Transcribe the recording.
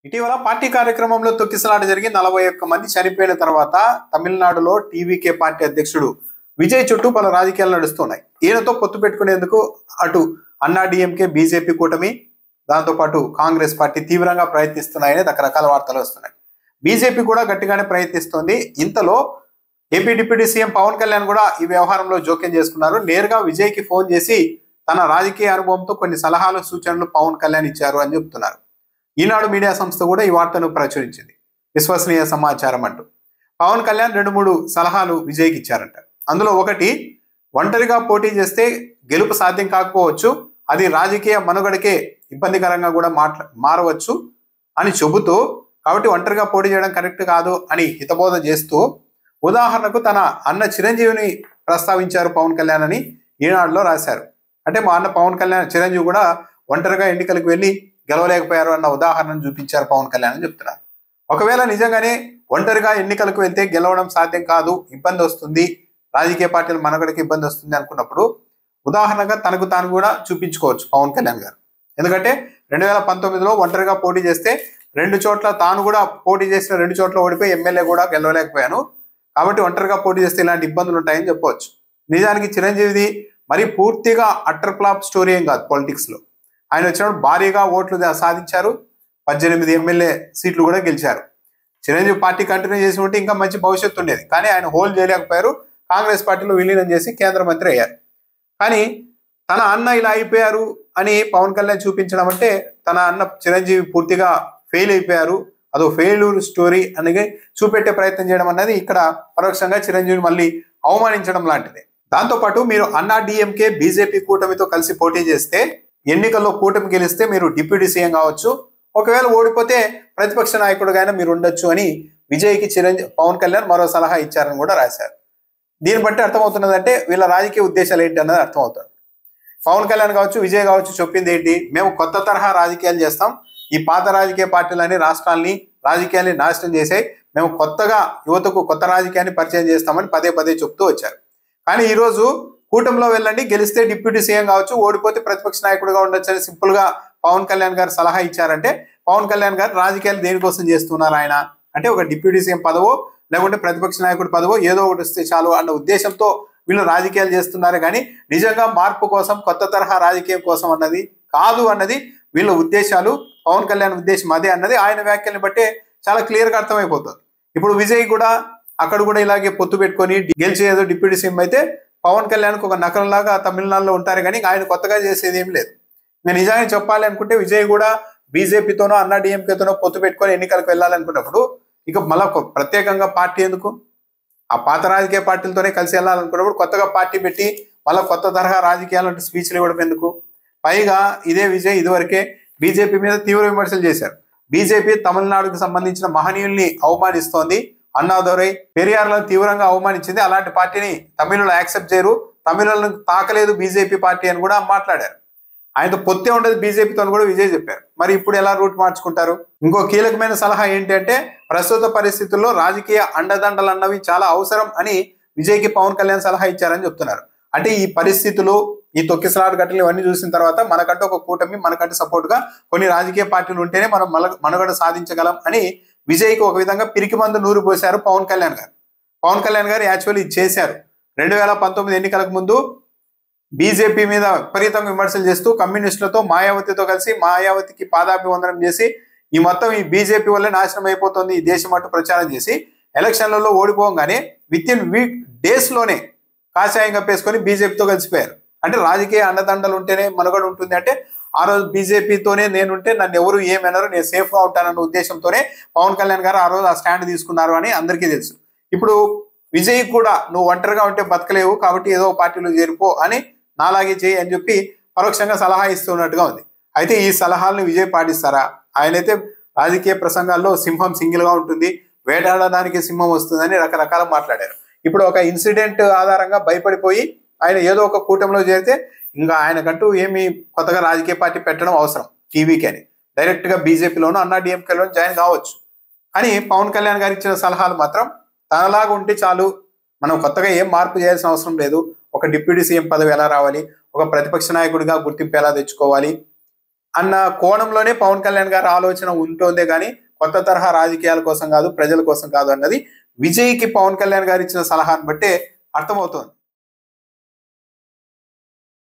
ఇటీవల పార్టీ కార్యక్రమంలో తొక్కిసలాట జరిగి 41 మంది చనిపోయిన తర్వాత తమిళనాడులో టీవీకే పార్టీ అధ్యక్షుడు విజయ్ చుట్టూ పలు రాజకీయాలు నడుస్తున్నాయి. ఈయనతో పొత్తు పెట్టుకునేందుకు అటు అన్నా డిఎంకే, బీజేపీ కూటమి, దాంతోపాటు కాంగ్రెస్ పార్టీ తీవ్రంగా ప్రయత్నిస్తున్నాయని రకరకాల వార్తలు వస్తున్నాయి. బీజేపీ కూడా గట్టిగానే ప్రయత్నిస్తోంది. ఇంతలో AP deputy CM Pawan Kalyan కూడా ఈ వ్యవహారంలో జోక్యం చేసుకున్నారు. నేరుగా విజయ్కి ఫోన్ చేసి తన రాజకీయ అనుభవంతో కొన్ని సలహాలు, సూచనలు పవన్ కళ్యాణ్ ఇచ్చారు అని చెప్తున్నారు. ఈనాడు మీడియా సంస్థ కూడా ఈ వార్తను ప్రచురించింది. విశ్వసనీయ సమాచారం అంటూ పవన్ కళ్యాణ్ 2-3 సలహాలు విజయ్కి ఇచ్చారంట. అందులో ఒకటి, ఒంటరిగా పోటీ చేస్తే గెలుపు సాధ్యం కాకపోవచ్చు, అది రాజకీయ మనుగడకే ఇబ్బందికరంగా కూడా మారవచ్చు అని చెబుతూ, కాబట్టి ఒంటరిగా పోటీ చేయడం కరెక్ట్ కాదు అని హితబోధ చేస్తూ, ఉదాహరణకు తన అన్న చిరంజీవిని ప్రస్తావించారు పవన్ కళ్యాణ్ అని ఈనాడులో రాశారు. అంటే మా అన్న పవన్ కళ్యాణ్, చిరంజీవి కూడా ఒంటరిగా ఎన్నికలకు వెళ్ళి గెలవలేకపోయారు అన్న ఉదాహరణను చూపించారు పవన్ కళ్యాణ్ అని చెప్తున్నారు. ఒకవేళ నిజంగానే ఒంటరిగా ఎన్నికలకు వెళ్తే గెలవడం సాధ్యం కాదు, ఇబ్బంది వస్తుంది, రాజకీయ పార్టీల మనుగడకి ఇబ్బంది వస్తుంది అనుకున్నప్పుడు ఉదాహరణగా తనకు తాను కూడా చూపించుకోవచ్చు పవన్ కళ్యాణ్ గారు. ఎందుకంటే 2019లో ఒంటరిగా పోటీ చేస్తే 2 చోట్ల తాను కూడా పోటీ చేసిన 2 చోట్ల ఓడిపోయి ఎమ్మెల్యే కూడా గెలవలేకపోయాను, కాబట్టి ఒంటరిగా పోటీ చేస్తే ఇలాంటి ఇబ్బందులు ఉంటాయని చెప్పవచ్చు. నిజానికి చిరంజీవిది మరి పూర్తిగా అట్టర్ ఫ్లాప్ స్టోరీ ఏం కాదు. పొలిటిక్స్లో ఆయన వచ్చినప్పుడు భారీగా ఓట్లు సాధించారు, 18 ఎమ్మెల్యే సీట్లు కూడా గెలిచారు. చిరంజీవి పార్టీ కంటిన్యూ చేసి ఉంటే ఇంకా మంచి భవిష్యత్తు ఉండేది. కానీ ఆయన హోల్డ్ చేయలేకపోయారు, కాంగ్రెస్ పార్టీలో విలీనం చేసి కేంద్ర మంత్రి అయ్యారు. కానీ తన అన్న ఇలా అయిపోయారు అని పవన్ కళ్యాణ్ చూపించడం అంటే తన అన్న చిరంజీవి పూర్తిగా ఫెయిల్ అయిపోయారు, అదో ఫెయిల్యూర్ స్టోరీ అనేది చూపెట్టే ప్రయత్నం చేయడం అన్నది ఇక్కడ పరోక్షంగా చిరంజీవిని మళ్ళీ అవమానించడం లాంటిదే. దాంతోపాటు మీరు అన్నా డిఎంకే, బీజేపీ కూటమితో కలిసి పోటీ చేస్తే ఎన్నికల్లో కూటమి గెలిస్తే మీరు డిప్యూటీ సీఎం కావచ్చు, ఒకవేళ ఓడిపోతే ప్రతిపక్ష నాయకుడుగా మీరు ఉండొచ్చు అని విజయ్కి పవన్ కళ్యాణ్ మరో సలహా ఇచ్చారని కూడా రాశారు. దీన్ని బట్టి అర్థమవుతున్నదంటే వీళ్ళ రాజకీయ ఉద్దేశాలు ఏంటి అన్నది అర్థమవుతుంది. పవన్ కళ్యాణ్ కావచ్చు, విజయ్ కావచ్చు చెప్పింది ఏంటి, మేము కొత్త తరహా రాజకీయాలు చేస్తాం, ఈ పాత రాజకీయ పార్టీలని రాష్ట్రాల్ని, రాజకీయాల్ని నాశనం చేసాయి, మేము కొత్తగా యువతకు కొత్త రాజకీయాన్ని పరిచయం చేస్తామని పదే పదే చెప్తూ వచ్చారు. కానీ ఈరోజు కూటమిలో వెళ్ళండి, గెలిస్తే డిప్యూటీ సీఎం కావచ్చు, ఓడిపోతే ప్రతిపక్ష నాయకుడిగా ఉండొచ్చు అని సింపుల్ గా పవన్ కళ్యాణ్ గారు సలహా ఇచ్చారంటే పవన్ కళ్యాణ్ గారు రాజకీయాలు దేనికోసం చేస్తున్నారు ఆయన అంటే ఒక డిప్యూటీ సీఎం పదవో లేకుంటే ప్రతిపక్ష నాయకుడి పదవో ఏదో ఒకటి వస్తే చాలు అన్న ఉద్దేశంతో వీళ్ళు రాజకీయాలు చేస్తున్నారు. కానీ నిజంగా మార్పు కోసం, కొత్త తరహా రాజకీయం కోసం అన్నది కాదు అన్నది వీళ్ళ ఉద్దేశాలు. పవన్ కళ్యాణ్ ఉద్దేశం అదే అన్నది ఆయన వ్యాఖ్యల్ని బట్టే చాలా క్లియర్ గా అర్థమైపోతుంది. ఇప్పుడు విజయ్ కూడా అక్కడ కూడా ఇలాగే పొత్తు పెట్టుకొని గెలిచి ఏదో డిప్యూటీ సీఎం అయితే పవన్ కళ్యాణ్కి ఒక నకలంలాగా తమిళనాడులో ఉంటారు, కానీ ఆయన కొత్తగా చేసేది ఏం లేదు. నేను నిజాన్ని చెప్పాలి అనుకుంటే విజయ్ కూడా బీజేపీతోనో అన్నా డిఎంకేతోనో పొత్తు పెట్టుకొని ఎన్నికలకు వెళ్ళాలనుకున్నప్పుడు ఇక మళ్ళా ప్రత్యేకంగా పార్టీ ఎందుకు, ఆ పాత రాజకీయ పార్టీలతోనే కలిసి వెళ్ళాలనుకున్నప్పుడు కొత్తగా పార్టీ పెట్టి మళ్ళీ కొత్త తరహా రాజకీయాలంటే స్పీచ్లు ఇవ్వడం ఎందుకు? పైగా ఇదే విజయ్ ఇదివరకే బీజేపీ మీద తీవ్ర విమర్శలు చేశారు. బీజేపీ తమిళనాడుకు సంబంధించిన మహనీయుల్ని అవమానిస్తోంది, అన్నాదురై, పెరియార్లను తీవ్రంగా అవమానించింది, అలాంటి పార్టీని తమిళులు యాక్సెప్ట్ చేయరు, తమిళులను తాకలేదు బీజేపీ పార్టీ అని కూడా మాట్లాడారు. ఆయనతో పొత్తే ఉండదు బీజేపీతో కూడా విజయ్ చెప్పారు. మరి ఇప్పుడు ఎలా రూట్ మార్చుకుంటారు? ఇంకో కీలకమైన సలహా ఏంటంటే ప్రస్తుత పరిస్థితుల్లో రాజకీయ అండదండలు అన్నవి చాలా అవసరం అని విజయ్కి పవన్ కళ్యాణ్ సలహా ఇచ్చారని చెప్తున్నారు. అంటే ఈ పరిస్థితులు, ఈ తొక్కిసలాట ఘటనలు ఇవన్నీ చూసిన తర్వాత మనకంటూ ఒక కూటమి, మనకంటూ సపోర్ట్ గా కొన్ని రాజకీయ పార్టీలు ఉంటేనే మనం మనుగడ సాధించగలం అని విజయ్కి ఒక విధంగా పిరికి మందు నూరు పోశారు పవన్ కళ్యాణ్ గారు. పవన్ కళ్యాణ్ గారు యాక్చువల్లీ చేశారు. 2019 ఎన్నికలకు ముందు బీజేపీ మీద విపరీతంగా విమర్శలు చేస్తూ కమ్యూనిస్టులతో, మాయావతితో కలిసి మాయావతికి పాదాభివందనం చేసి ఈ మొత్తం ఈ బీజేపీ వల్లే నాశనం అయిపోతుంది ఈ దేశం అంటూ ప్రచారం చేసి ఎలక్షన్లలో ఓడిపోగానే విత్-ఇన్ డేస్ లోనే కాషాయం కప్పేసుకొని బీజేపీతో కలిసిపోయారు. అంటే రాజకీయ అండదండలు ఉంటేనే మనుగడ ఉంటుంది. అంటే ఆ రోజు బీజేపీతోనే నేనుంటే నన్ను ఎవరు ఏమన్నారు, నేను సేఫ్ గా ఉంటానన్న ఉద్దేశంతోనే పవన్ కళ్యాణ్ గారు ఆ రోజు ఆ స్టాండ్ తీసుకున్నారు అని అందరికీ తెలుసు. ఇప్పుడు విజయ్ కూడా నువ్వు ఒంటరిగా ఉంటే బతకలేవు, కాబట్టి ఏదో పార్టీలో చేరిపో అని నాలాగే చేయి అని చెప్పి పరోక్షంగా సలహా ఇస్తున్నట్టుగా ఉంది. అయితే ఈ సలహాలను విజయ్ పాటిస్తారా? ఆయనైతే రాజకీయ ప్రసంగాల్లో సింహం సింగిల్ గా ఉంటుంది, వేటాడడానికి సింహం వస్తుందని రకరకాల మాట్లాడారు. ఇప్పుడు ఒక ఇన్సిడెంట్ ఆధారంగా భయపడిపోయి ఆయన ఏదో ఒక కూటమిలో చేరితే ఇంకా ఆయనకంటూ ఏమి కొత్తగా రాజకీయ పార్టీ పెట్టడం అవసరం టీవీకి అని డైరెక్ట్ గా బీజేపీలోనూ అన్నా డిఎంకేలోనూ జాయిన్ కావచ్చు. అని పవన్ కళ్యాణ్ గారు ఇచ్చిన సలహాలు మాత్రం తనలాగా ఉంటే చాలు, మనం కొత్తగా ఏం మార్పు చేయాల్సిన అవసరం లేదు, ఒక డిప్యూటీ సీఎం పదవి ఎలా రావాలి, ఒక ప్రతిపక్ష నాయకుడిగా గుర్తింపు ఎలా తెచ్చుకోవాలి, అన్న కోణంలోనే పవన్ కళ్యాణ్ గారి ఆలోచన ఉంటుందే కానీ కొత్త తరహా రాజకీయాల కోసం కాదు, ప్రజల కోసం కాదు అన్నది విజయ్కి పవన్ కళ్యాణ్ గారు ఇచ్చిన సలహాను బట్టే అర్థమవుతోంది.